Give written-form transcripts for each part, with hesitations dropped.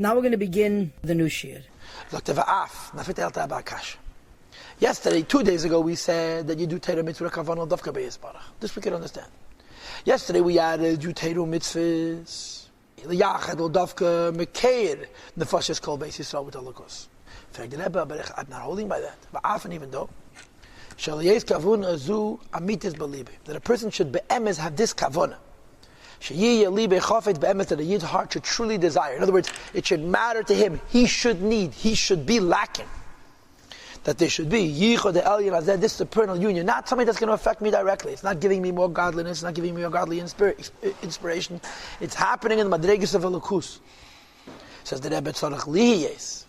Now we're going to begin the new shir. Yesterday, 2 days ago, we said that you do Torah mitzvah kavanah dafka be'ez barach. This we can understand. Yesterday we added you Torah mitzvahs liyachad or dafka mekeir nefashas kol beis Yisrael with halakos. But I'm not holding by that. But often, even though shel yes kavuna zu amitis belibe, that a person should be'emes have this kavana. That a yid's heart should truly desire. In other words, it should matter to him. He should be lacking. That there should be yichud elyon. This is a personal union, not something that's going to affect me directly. It's not giving me more godliness. It's not giving me more godly inspiration. It's happening in the madregas of elokus. Says the Rebbe tzarich liyes.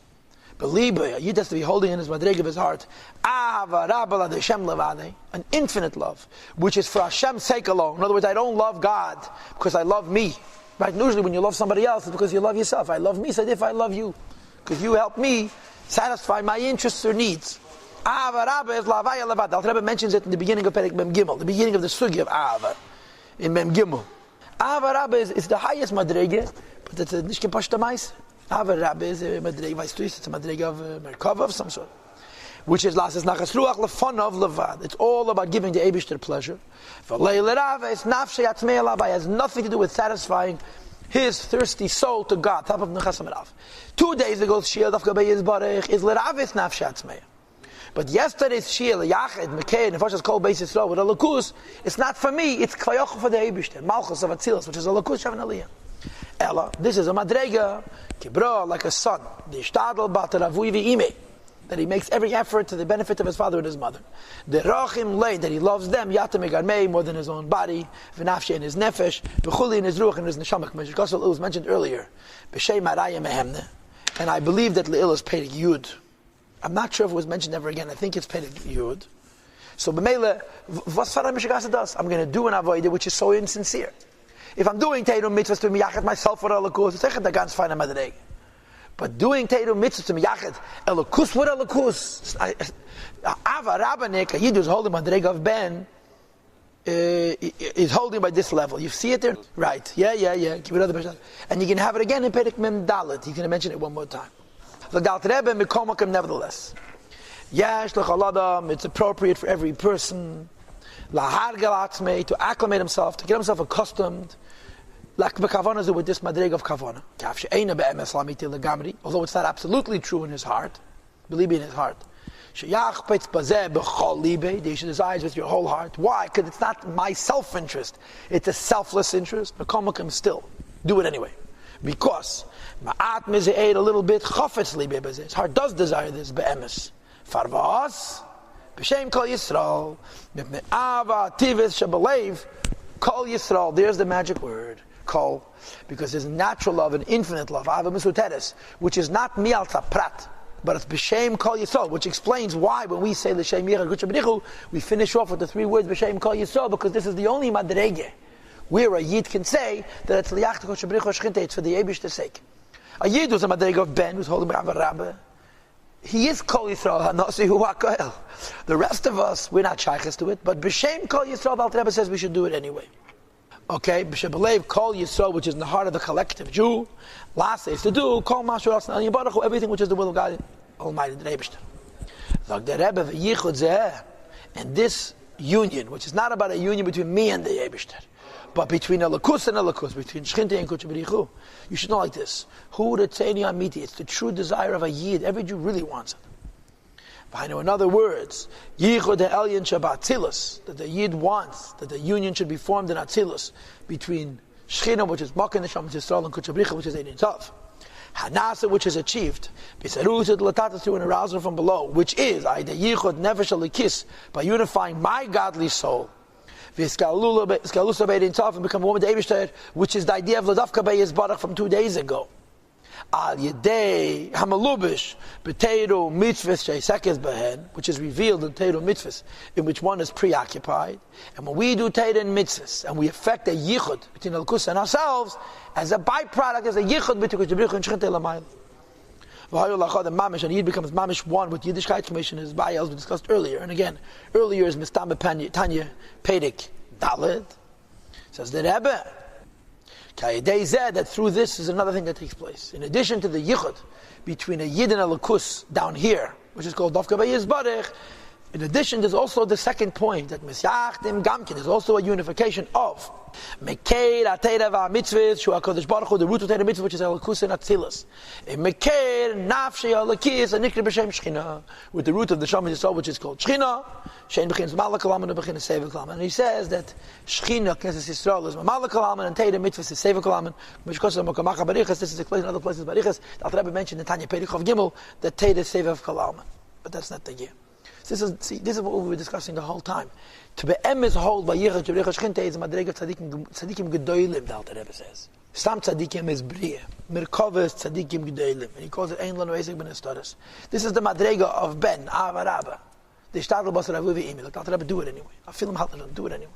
Believe a yid has to be holding in his madrega of his heart an infinite love, which is for Hashem's sake alone. In other words, I don't love God because I love me. Right? Usually when you love somebody else, it's because you love yourself. I love me, so if I love you, because you help me satisfy my interests or needs. The Rebbe mentions it in the beginning of Perek Mem Gimel, the beginning of the sugi of Ahava in Mem Gimel. Ahava Rabba is the highest madrega, but it's a nishke pashtamais. Ahava Rabba is a madrega, it's a madrega of Merkava of some sort, which is lasses nachas ruach lefonav levad. It's all about giving the Eibishter pleasure. It has nothing to do with satisfying his thirsty soul to God. 2 days ago, Shil Dafka Beis Barech is leravis nafshe atzmeya. But yesterday's Shil Yachid Mekei Nefashas Kol Beis Yisrael with a lakus. It's not for me. It's kvayochu for the Eibishter, Malchus of Atzilus, which is a lakus Shavan Aliyah. Ella, this is a madrega kibra, like a son. The ishtadel bat ravui v'imei, that he makes every effort to the benefit of his father and his mother. The rachim lei, that he loves them yatem egarmei, more than his own body, v'nafshe in his nefesh, v'chuli in his ruach and his neshamak. It was mentioned earlier. B'shem arayim mehemne, and I believe that le'il is Perek Yud. I'm not sure if it was mentioned ever again. I think it's Perek Yud. So b'meila, what's Farah Mishagasa does? I'm going to do an avodah which is so insincere. If I'm doing Teiro mitzvahs to miyachet myself for Elokus, it's echt a ganz feine madrega. But doing Teiro mitzvahs to miyachet Elokus, what Elokus? Ava Rabbanik, a Yid who's holding madrega of Ben, is holding by this level. You see it there? Right. Yeah. Give it another person. And you can have it again in Perek Mem Dalet. He's going to mention it one more time. Nevertheless. Yes, it's appropriate for every person to acclimate himself, to get himself accustomed, like with this madrega of kavana. Although it's not absolutely true in his heart, believe in his heart. You should desire with your whole heart. Why? Because it's not my self-interest. It's a selfless interest. But still, do it anyway. Because a little bit, his heart does desire this be'emes. Farvas. B'shem Kol Yisrael, Mipnei Ava Tivis Shebelev Kol Yisrael. There's the magic word, Kol, because there's natural love and infinite love, Ava Misuteres, which is not Mial Prat, but it's B'shem Kol Yisrael, which explains why when we say L'Shem Yichud Kudsha B'nichu, we finish off with the 3 words B'shem Kol Yisrael, because this is the only madrege where a Yid can say that it's L'Yachta Kudsha B'nichu Shchinte, it's for the Eibishter's sake. A Yid who's a madrege of Ben, who's holding Ava Rabbah, he is Kol Yisrael HaNasi Hu HaKoel. The rest of us, we're not shaykhs to it, but B'Shem Kol Yisrael, the Alter Rebbe says we should do it anyway. Okay, B'Shebelev Kol Yisrael, which is in the heart of the collective Jew, last is to do Kol Mashur Asna Al Yibarachu, everything which is the will of God Almighty, the Rebbe. Like the Rebbe V'Yichud Zeh, and this union, which is not about a union between me and the Rebbe, but between Elokus and Elokus, between Shchinte and Kudsha B'nichu, you should know like this: Who would Tzeni Amiti? It's the true desire of a Yid. Every Jew really wants it. But I know, in other words, Yichud Elyon Shabbat Atzilus, that the Yid wants that the union should be formed in Atzilus between Shechina, which is Makan Neshama Yisrael, and Kudsha B'nichu, which is Ein Tov. Hanasa, which is achieved, Bisarusat Latatas, through an arousal from below, which is the Yichud Nefesh Alikis, by unifying my godly soul. And become one with the Eibishter, which is the idea of Ladavka Beis Barach from 2 days ago. Al Yedei Hamalubish B'Teiru Mitzvahs Sheisekes Behen, which is revealed in Teiru Mitzvahs, in which one is preoccupied. And when we do Teiru and Mitzvahs, and we affect a Yichud between Elkus and ourselves, as a byproduct, as a Yichud between Kudsha and Shchinte Lamayl. And Yid becomes mamish one with Yiddishkeit Commission, as Bayel we discussed earlier. And again, earlier is Mistama Tanya Perek Dalet. Says the Rebbe, They said that through this is another thing that takes place. In addition to the yichud between a yid and a lakus down here, which is called dafka b'yizbarech, in addition, there's also the second point that Misyachtim Gamkin is also a unification of Mekeir Atera VaMitzvahs Shu HaKadosh Baruch Hu, the root of Teira Mitzvah, which is Elokus and Atzilus. Mekeir Nafshei Alakis and Nikri B'Shem Shechina, with the root of the Shem Yisrael, which is called Shechina. Shein B'Chinas Malak Alaman and B'Chinas Sevek Alaman. And he says that Shechina Knesset Yisrael is Malak Alaman and Teira Mitzvah is Sevek Alaman. Mishkos Mokamacha Barichas. This is explained in other places. Barichas. The Alter Rebbe mentioned in Tanya Perikov Gimel that Teira is Sevek Alaman, but that's not the year. This is what we were discussing the whole time. To be emes hold by Yichud Shel Shchinte is a madrega of tzadikim gedolim. The Alter Rebbe says. Stam tzadikim is bria. Merkovas tzadikim gedolim, and he calls it ein lanu esek ben estaris. This is the madrega of Ben Avarabba. The shtadl basar avuvi imi. Let the Alter Rebbe do it anyway. I feel him do it anyway.